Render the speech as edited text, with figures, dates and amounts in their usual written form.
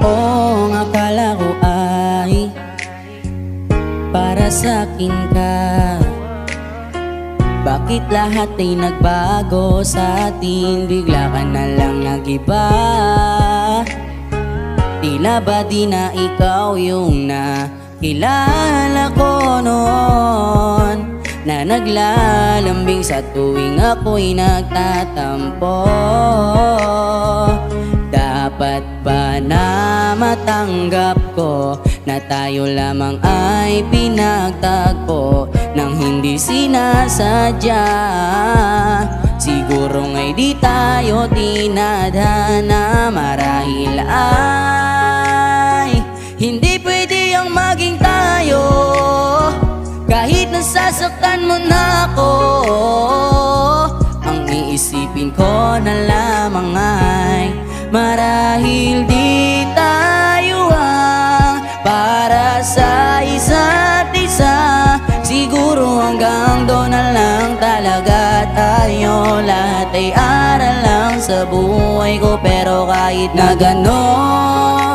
Oo, ang akala ko ay para sa'kin ka. Bakit lahat ay nagbago sa atin? Bigla ka na lang nag-iba. Tila ba di na ikaw yung nakilala ko noon, na naglalambing sa tuwing ako'y nagtatampo? Dapat ba na matanggap ko na tayo lamang ay pinagtagpo nang hindi sinasadya? Siguro nga'y di tayo tinadhana. Marahil ay hindi pwede ang maging tayo, kahit nasasaktan mo na ako. Ang iisipin ko na lamang ay marahil di tayo ang para sa isa't isa. Siguro hanggang doon na lang talaga tayo. Lahat ay aral lang sa buhay ko, pero kahit na ganon